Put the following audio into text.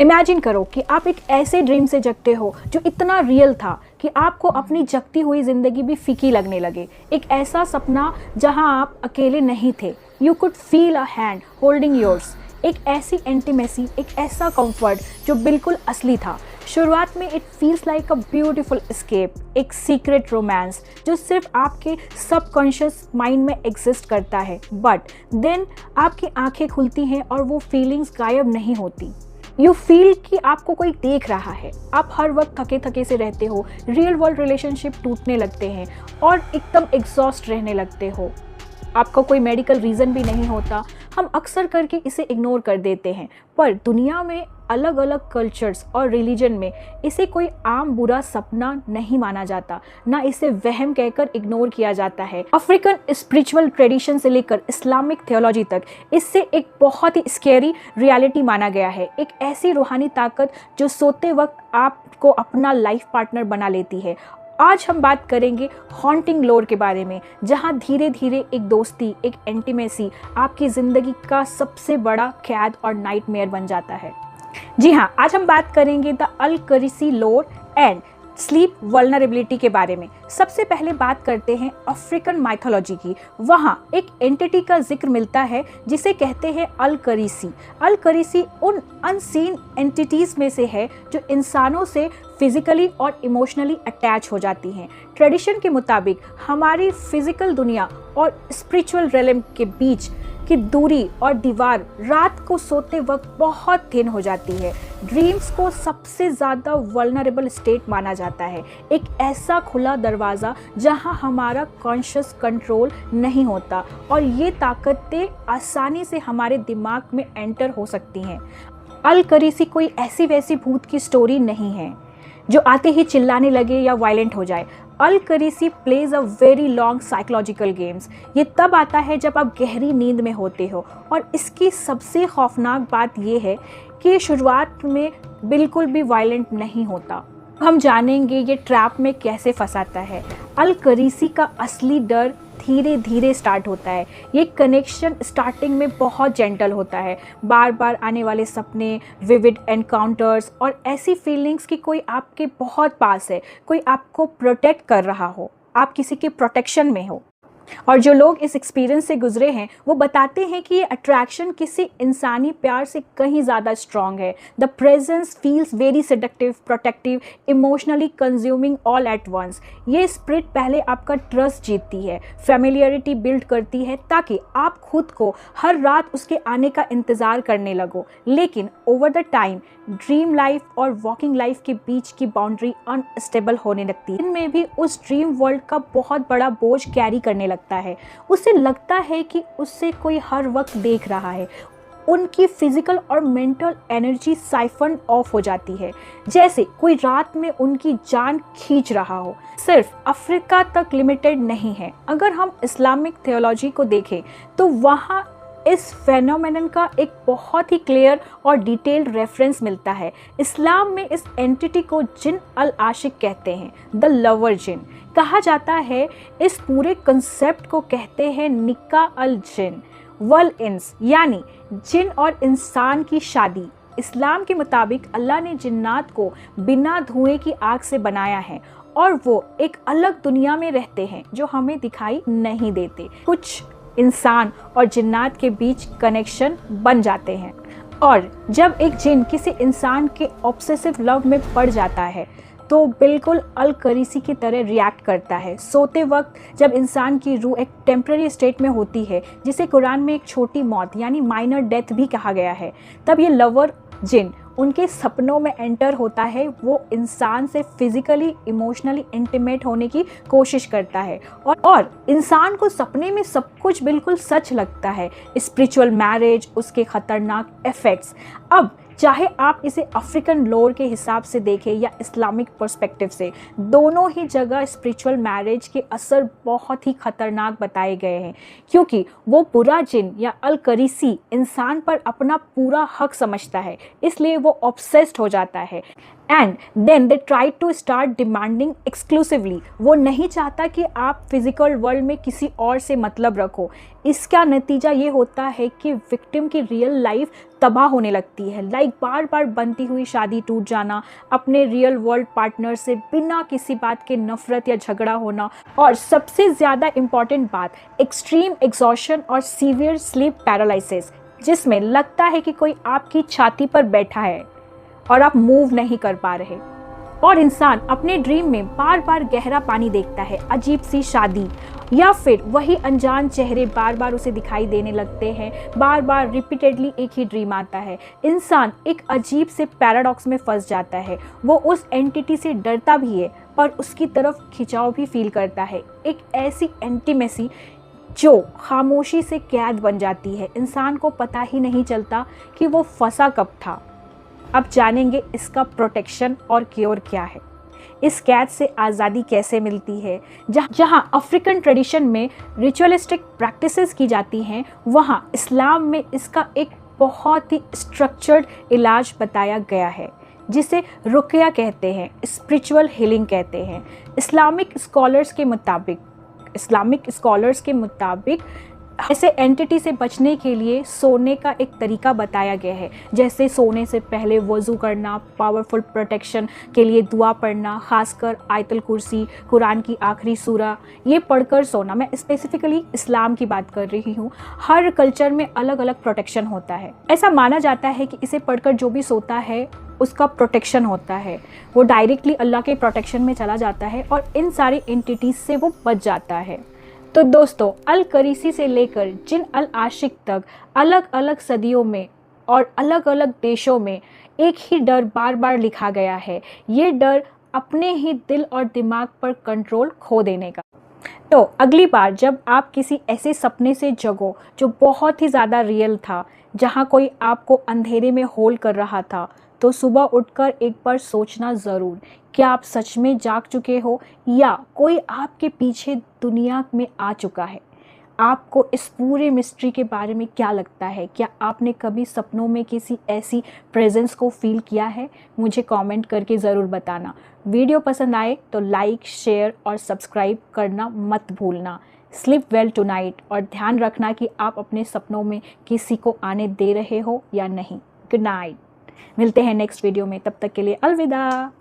Imagine करो कि आप एक ऐसे ड्रीम से जगते हो जो इतना रियल था कि आपको अपनी जगती हुई ज़िंदगी भी फीकी लगने लगे। एक ऐसा सपना जहां आप अकेले नहीं थे, you could feel a hand holding yours. एक ऐसी इंटीमेसी, एक ऐसा कंफर्ट जो बिल्कुल असली था। शुरुआत में it feels like a beautiful escape, एक सीक्रेट रोमांस जो सिर्फ आपके सबकॉन्शियस माइंड में एग्जिस्ट करता है। बट देन आपकी आंखें खुलती हैं और वो फीलिंग्स गायब नहीं होती। यू फील कि आपको कोई देख रहा है। आप हर वक्त थके थके से रहते हो, रियल वर्ल्ड रिलेशनशिप टूटने लगते हैं और एकदम एग्जॉस्ट रहने लगते हो। आपका कोई मेडिकल रीज़न भी नहीं होता। हम अक्सर करके इसे इग्नोर कर देते हैं, पर दुनिया में अलग अलग कल्चर्स और रिलीजन में इसे कोई आम बुरा सपना नहीं माना जाता, ना इसे वहम कहकर इग्नोर किया जाता है। अफ्रीकन स्पिरिचुअल ट्रेडिशन से लेकर इस्लामिक थियोलॉजी तक इससे एक बहुत ही स्कैरी रियलिटी माना गया है। एक ऐसी रूहानी ताकत जो सोते वक्त आपको अपना लाइफ पार्टनर बना लेती है। आज हम बात करेंगे हॉन्टिंग लोर के बारे में, जहां धीरे धीरे एक दोस्ती, एक इंटीमेसी आपकी ज़िंदगी का सबसे बड़ा कैद और नाइटमेयर बन जाता है। जी हाँ, आज हम बात करेंगे द अल करीसी लोर एंड स्लीप वल्नरेबिलिटी के बारे में। सबसे पहले बात करते हैं अफ्रीकन माइथोलॉजी की। वहाँ एक एंटिटी का जिक्र मिलता है जिसे कहते हैं अल करीसी। अल करीसी उन अनसीन एंटिटीज़ में से है जो इंसानों से फिजिकली और इमोशनली अटैच हो जाती हैं। ट्रेडिशन के मुताबिक हमारी फिजिकल दुनिया और स्पिरिचुअल रेलम के बीच की दूरी और दीवार रात को सोते वक्त बहुत थिन हो जाती है। ड्रीम्स को सबसे ज़्यादा वल्नरेबल स्टेट माना जाता है, एक ऐसा खुला दरवाज़ा जहां हमारा कॉन्शियस कंट्रोल नहीं होता और ये ताकतें आसानी से हमारे दिमाग में एंटर हो सकती हैं। अल करीसी कोई ऐसी वैसी भूत की स्टोरी नहीं है जो आते ही चिल्लाने लगे या वायलेंट हो जाए। All crisis plays a very long psychological games. ये तब आता है जब आप गहरी नींद में होते हो और इसकी सबसे खौफनाक बात यह है कि शुरुआत में बिल्कुल भी वायलेंट नहीं होता। हम जानेंगे ये ट्रैप में कैसे फंसाता है। अल करीसी का असली डर धीरे धीरे स्टार्ट होता है। ये कनेक्शन स्टार्टिंग में बहुत जेंटल होता है। बार बार आने वाले सपने, विविड एनकाउंटर्स और ऐसी फीलिंग्स कि कोई आपके बहुत पास है, कोई आपको प्रोटेक्ट कर रहा हो, आप किसी के प्रोटेक्शन में हो। और जो लोग इस एक्सपीरियंस से गुजरे हैं वो बताते हैं कि ये अट्रैक्शन किसी इंसानी प्यार से कहीं ज़्यादा स्ट्रॉन्ग है। The presence feels very seductive, protective, emotionally consuming all at once. ये स्पिरिट पहले आपका ट्रस्ट जीतती है, फेमिलियरिटी बिल्ड करती है ताकि आप खुद को हर रात उसके आने का इंतज़ार करने लगो। लेकिन over the time dream life और वॉकिंग लाइफ के बीच की बाउंड्री अनस्टेबल होने लगती है। इनमें भी उस ड्रीम वर्ल्ड का बहुत बड़ा बोझ कैरी करने लगता है। उसे लगता है कि उससे कोई हर वक्त देख रहा है। उनकी फिजिकल और मेंटल एनर्जी साइफन ऑफ हो जाती है, जैसे कोई रात में उनकी जान खींच रहा हो। सिर्फ अफ्रीका तक लिमिटेड नहीं है। अगर हम इस्लामिक थियोलॉजी को देखें तो वहाँ इस फेनोमेनन का एक बहुत ही क्लियर और डिटेल्ड रेफरेंस मिलता है। इस्लाम में इस एंटिटी को जिन अल आशिक कहते हैं, द लवर जिन कहा जाता है। इस पूरे कंसेप्ट को कहते हैं निका अल जिन वल इंस, यानी जिन और इंसान की शादी। इस्लाम के मुताबिक अल्लाह ने जिन्नात को बिना धुएं की आग से बनाया है और वो एक अलग दुनिया में रहते हैं जो हमें दिखाई नहीं देते। कुछ इंसान और जिन्नात के बीच कनेक्शन बन जाते हैं और जब एक जिन किसी इंसान के ऑब्सेसिव लव में पड़ जाता है तो बिल्कुल अल करीसी की तरह रिएक्ट करता है। सोते वक्त जब इंसान की रूह एक टेम्पररी स्टेट में होती है, जिसे कुरान में एक छोटी मौत यानी माइनर डेथ भी कहा गया है, तब ये लवर जिन उनके सपनों में एंटर होता है। वो इंसान से फिजिकली इमोशनली इंटीमेट होने की कोशिश करता है और इंसान को सपने में सब कुछ बिल्कुल सच लगता है। स्पिरिचुअल मैरिज, उसके खतरनाक इफेक्ट्स। अब चाहे आप इसे अफ्रीकन लोर के हिसाब से देखें या इस्लामिक पर्सपेक्टिव से, दोनों ही जगह स्पिरिचुअल मैरिज के असर बहुत ही खतरनाक बताए गए हैं, क्योंकि वो बुरा जिन या अल करीसी इंसान पर अपना पूरा हक समझता है, इसलिए वो ऑब्सेस्ड हो जाता है। And then they try to start demanding exclusively. वो नहीं चाहता कि आप फिजिकल वर्ल्ड में किसी और से मतलब रखो। इसका नतीजा ये होता है कि विक्टिम की रियल लाइफ तबाह होने लगती है। लाइक बार बार बनती हुई शादी टूट जाना, अपने रियल वर्ल्ड पार्टनर से बिना किसी बात के नफरत या झगड़ा होना, और सबसे ज़्यादा इम्पॉर्टेंट बात, एक्सट्रीम एग्जॉशन और सीवियर स्लीप पैरालिसिस, जिसमें लगता है कि कोई आपकी छाती पर बैठा है और आप मूव नहीं कर पा रहे। और इंसान अपने ड्रीम में बार बार गहरा पानी देखता है, अजीब सी शादी, या फिर वही अनजान चेहरे बार बार उसे दिखाई देने लगते हैं। बार बार रिपीटेडली एक ही ड्रीम आता है। इंसान एक अजीब से पैराडॉक्स में फंस जाता है। वो उस एंटिटी से डरता भी है पर उसकी तरफ खिंचाव भी फील करता है। एक ऐसी इंटीमेसी जो खामोशी से कैद बन जाती है। इंसान को पता ही नहीं चलता कि वो फंसा कब था। अब जानेंगे इसका प्रोटेक्शन और क्योर क्या है, इस कैद से आज़ादी कैसे मिलती है। जहाँ अफ्रीकन ट्रेडिशन में रिचुअलिस्टिक प्रैक्टिसेस की जाती हैं, वहाँ इस्लाम में इसका एक बहुत ही स्ट्रक्चर्ड इलाज बताया गया है, जिसे रुक़या कहते हैं, स्पिरिचुअल हीलिंग कहते हैं। इस्लामिक स्कॉलर्स के मुताबिक ऐसे एंटिटी से बचने के लिए सोने का एक तरीका बताया गया है, जैसे सोने से पहले वज़ू करना, पावरफुल प्रोटेक्शन के लिए दुआ पढ़ना, खासकर आयतुल कुर्सी, कुरान की आखिरी सूरा, ये पढ़कर सोना। मैं स्पेसिफिकली इस्लाम की बात कर रही हूँ। हर कल्चर में अलग अलग प्रोटेक्शन होता है। ऐसा माना जाता है कि इसे पढ़कर जो भी सोता है उसका प्रोटेक्शन होता है, वो डायरेक्टली अल्लाह के प्रोटेक्शन में चला जाता है और इन सारी एंटिटीज से वो बच जाता है। तो दोस्तों, अल करीसी से लेकर जिन अल आशिक तक अलग अलग सदियों में और अलग अलग देशों में एक ही डर बार बार लिखा गया है, ये डर अपने ही दिल और दिमाग पर कंट्रोल खो देने का। तो अगली बार जब आप किसी ऐसे सपने से जगो जो बहुत ही ज़्यादा रियल था, जहाँ कोई आपको अंधेरे में होल्ड कर रहा था, तो सुबह उठकर एक बार सोचना ज़रूर, क्या आप सच में जाग चुके हो या कोई आपके पीछे दुनिया में आ चुका है। आपको इस पूरे मिस्ट्री के बारे में क्या लगता है? क्या आपने कभी सपनों में किसी ऐसी प्रेजेंस को फील किया है? मुझे कमेंट करके ज़रूर बताना। वीडियो पसंद आए तो लाइक, शेयर और सब्सक्राइब करना मत भूलना। स्लीप वेल टुनाइट, और ध्यान रखना कि आप अपने सपनों में किसी को आने दे रहे हो या नहीं। Good night. मिलते हैं नेक्स्ट वीडियो में, तब तक के लिए अलविदा।